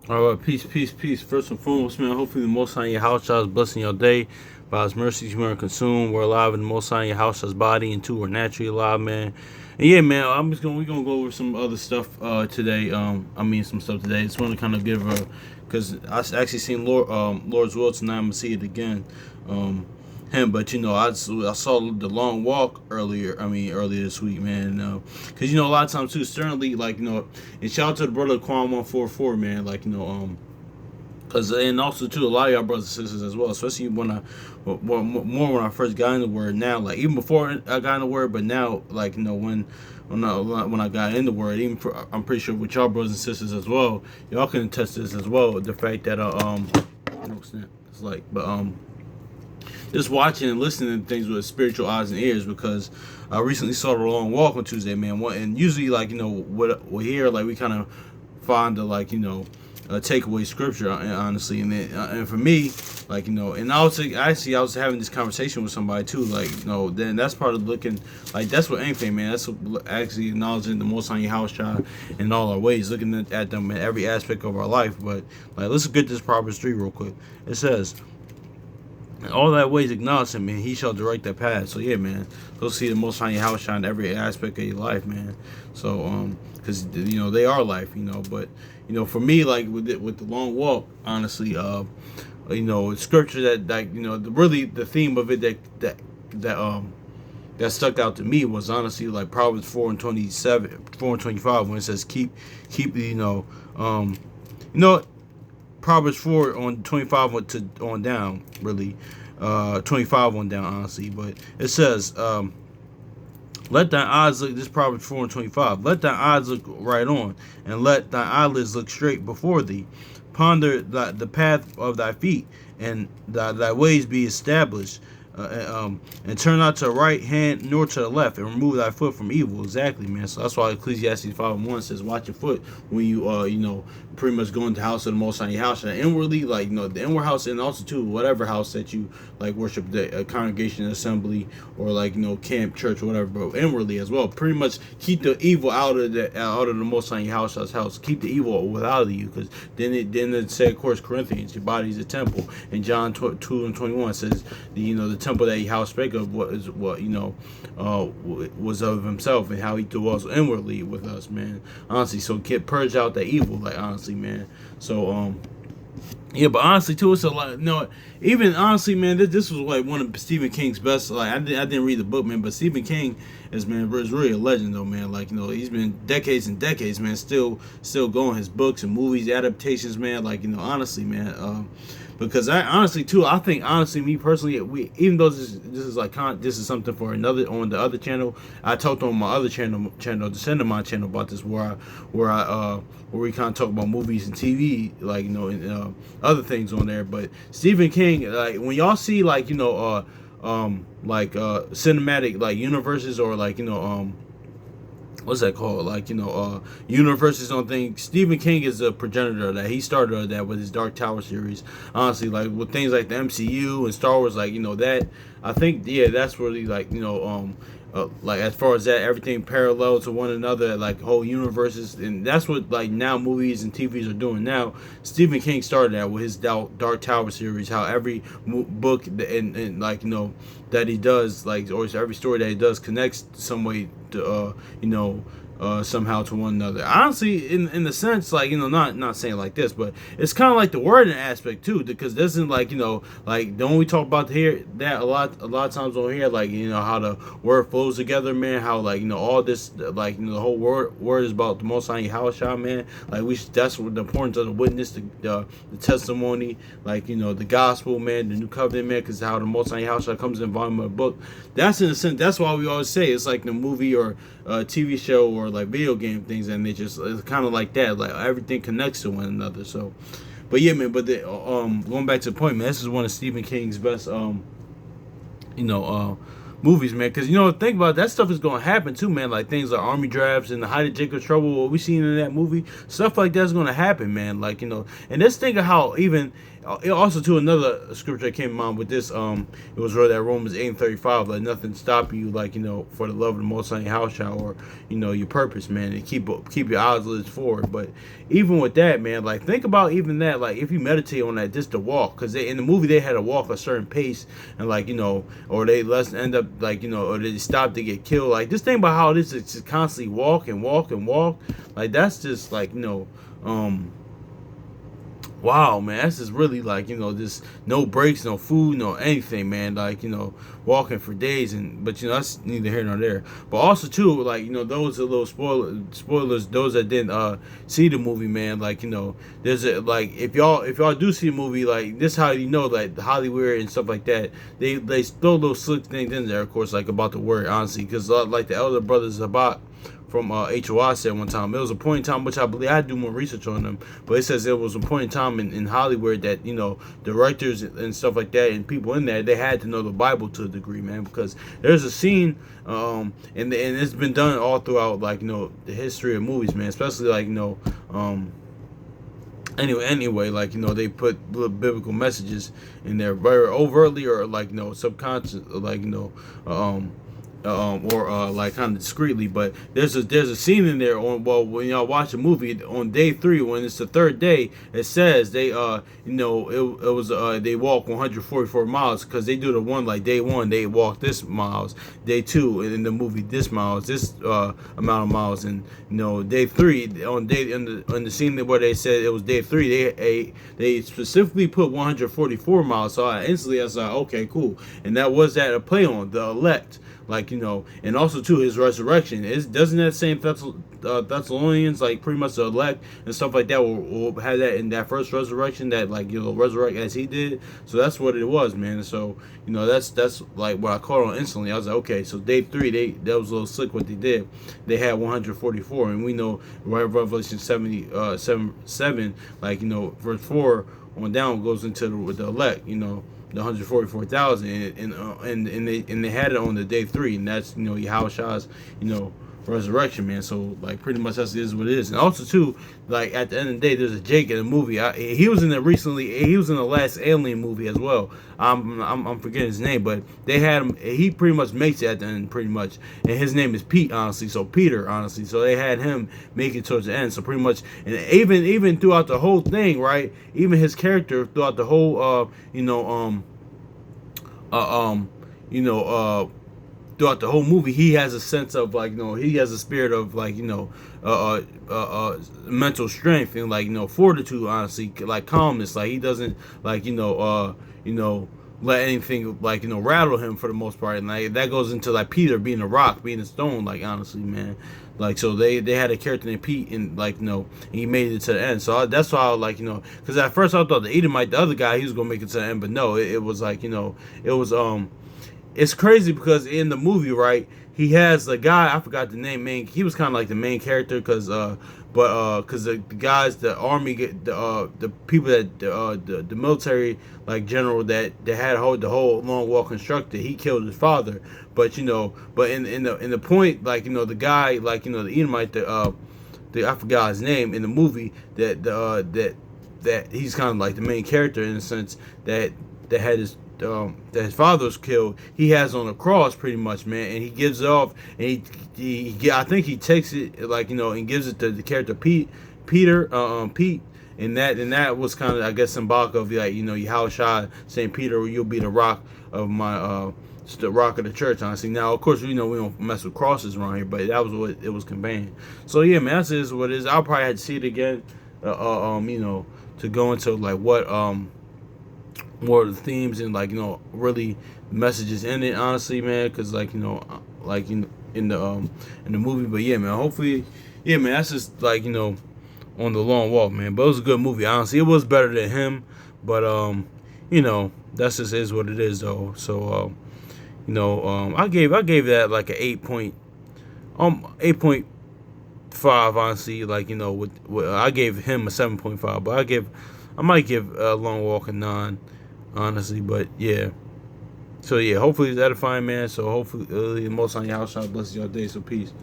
All right, peace, peace, peace. First and foremost, man, hopefully the Most High in your house shall is blessing your day. By His mercies, you are consumed. We're alive in the Most High in your house shall's body, and two, we're naturally alive, man. And yeah, man, we're gonna go over some other stuff today. Some stuff today. Just want to kind of give a, because I actually seen Lord's will tonight. I'm gonna see it again. Him, but I saw the long walk earlier this week, man. Because a lot of times too, certainly, and shout out to the brother Quan 144, man. Cause and also too, a lot of y'all brothers and sisters as well, especially more when I first got in the word. Now, like even before I got in the word, but now, when I got in the word, I'm pretty sure with y'all brothers and sisters as well, y'all can attest this as well. The fact that no snap, it's like, but just watching and listening to things with spiritual eyes and ears, because I recently saw the long walk on Tuesday, man. And usually, what we hear, we kind of find the takeaway scripture, honestly. And for me, and I was having this conversation with somebody too, then that's part of looking, that's what anything, man. That's actually acknowledging the Most High house child in all our ways, looking at them in every aspect of our life. But let's get this Proverbs 3 real quick. It says, "In all that ways acknowledge him, and he shall direct that path." So yeah, man, go see the Most High in your house shine every aspect of your life, man. So because they are life, but for me, with the long walk, honestly, scripture really the theme of it that stuck out to me was honestly Proverbs 4:27, 4:25, when it says keep Proverbs 4 on 25 on down, really, 25 on down, honestly. But it says, let thine eyes look, this Proverbs 4:25, let thine eyes look right on, and let thine eyelids look straight before thee. Ponder the path of thy feet, and thy ways be established. And turn not to the right hand nor to the left, and remove thy foot from evil. Exactly, man. So that's why Ecclesiastes 5:1 says, "Watch your foot when you pretty much go into the house of the Most High, your house, and inwardly, the inward house, and also too whatever house that you worship, the congregation, assembly, or camp, church, or whatever. But inwardly as well, pretty much keep the evil out of the Most High, your house. Keep the evil without of you, because then it said, of course, Corinthians, your body is a temple. And John 2:21 says, the temple that Yahweh spake of was was of himself, and how he dwells inwardly with us, man. Honestly, so get purge out the evil, honestly, man. So yeah, but honestly too, it's a lot. Even honestly, man, this was one of Stephen King's best. I didn't read the book, man, but Stephen King is really a legend, though, man. He's been decades and decades, man, still going. His books and movies, adaptations, man. Honestly, man. Because I think honestly, me personally, even though this is something for another on the other channel. I talked on my other channel, Descend of my channel, about this, where we kind of talk about movies and TV, and other things on there. But Stephen King, when y'all see cinematic universes, or what's that called? Universes on things. Stephen King is a progenitor of that. He started that with his Dark Tower series. Honestly, with things like the MCU and Star Wars, that, I think, yeah, that's really as far as that, everything parallel to one another, whole universes, and that's what now movies and TVs are doing now. Stephen King started that with his Dark Tower series. How every book and that he does, or every story that he does, connects some way to somehow to one another. Honestly, in the sense, not saying like this, but it's kind of like the wording aspect too, because this isn't don't we talk about here that a lot of times on here, how the word flows together, man. How all this, the whole word is about the Most High house, man. That's what the importance of the witness, the testimony, the gospel, man, the new covenant, man, because how the Most High house comes in volume of the book. That's in a sense. That's why we always say it's like the movie or TV show or video game things, and it's kind of like that. Everything connects to one another. So, but yeah, man. But going back to the point, man. This is one of Stephen King's best movies, man. Because think about it, that stuff is going to happen too, man. Like things like army drafts and the How Did Jacob Trouble, what we seen in that movie, stuff like that's going to happen, man. Like and let's think of how even also to another scripture that came in mind with this. It was read that Romans 8:35, like nothing stop you, like for the love of the Most High your house child, or your purpose, man, and keep your eyes lit forward. But even with that, man, like think about even that, like if you meditate on that, just to walk, because in the movie they had to walk a certain pace, and or they let's end up or they stop to get killed. Like just think about how this is just constantly walk and walk and walk. Like that's just wow, man, that's just really just no breaks, no food, no anything, man. Walking for days, but that's neither here nor there. But also too, those are little spoilers. Those that didn't see the movie, man. There's if y'all do see a movie, this, how Hollywood and stuff like that, they throw those slick things in there, of course, about the word, honestly, because the elder brothers about from HOI said one time, it was a point in time, which I believe I had to do more research on them, but it says it was a point in time in Hollywood that directors and stuff like that and people in there, they had to know the Bible to a degree, man, because there's a scene and it's been done all throughout the history of movies, man, especially anyway, they put little biblical messages in there very overtly or subconscious, kind of discreetly, but there's a scene in there when y'all watch a movie on day 3, when it's the third day, it says they they walk 144 miles, because they do the one, day 1 they walk this miles, day 2 in the movie this miles, this amount of miles, and day 3 on the scene where they said it was day 3, they specifically put 144 miles. So I instantly was like, okay, cool, and that was that a play on the elect. And also too, his resurrection doesn't that same Thessalonians, pretty much the elect and stuff like that will have that in that first resurrection, that resurrect as he did. So that's what it was, man. So that's what I caught on instantly. I was like, okay, so day 3 that was a little slick what they did. They had 144, and we know Revelation 7 verse 4 on down goes into the elect, the 144,000, and they had it on the day 3, and that's Yahushua's resurrection, man. So pretty much that's is what it is. And also too, at the end of the day, there's a Jake in the movie. He was in the last Alien movie as well. I'm forgetting his name, but they had him. He pretty much makes it at the end, pretty much, and his name is Pete, honestly. So Peter, honestly. So they had him make it towards the end. So pretty much, and even throughout the whole thing, right? Even his character throughout the whole, throughout the whole movie, he has a sense of he has a spirit of mental strength and fortitude, honestly, calmness. He doesn't let anything rattle him for the most part, and that goes into Peter being a rock, being a stone, honestly, man. So they had a character named Pete, and and he made it to the end. So that's why because at first I thought the Edomite, the other guy, he was gonna make it to the end, but no, it was it was it's crazy because in the movie, right, he has the guy, I forgot the name, he was kind of the main character, because because the guys, the army, the people that the military general that had the whole long wall constructed, he killed his father. But but in the point, the guy, the Edomite, I forgot his name in the movie, that he's kind of the main character, in the sense that had his that his father was killed, he has on the cross, pretty much, man, and he gives it off, and he I think he takes it and gives it to the character Pete, Pete, and that was kind of, I guess, symbolic of Yahushua saying, Peter, you'll be the rock of my the rock of the church, honestly. Now, of course, we don't mess with crosses around here, but that was what it was conveying. So yeah, man, that's just what it is. I'll probably have to see it again, to go into what more of the themes and really messages in it, honestly, man, because in the movie. But yeah, man, hopefully, yeah, man, that's just on the long walk, man. But it was a good movie, honestly. It was better than him, but that's just is what it is, though. So I gave that an 8.5, honestly. With I gave him a 7.5, but I might give Long Walk a 9, honestly. But yeah, So yeah, hopefully it's edifying, man. So hopefully the Most High Yahweh blesses your day. So peace.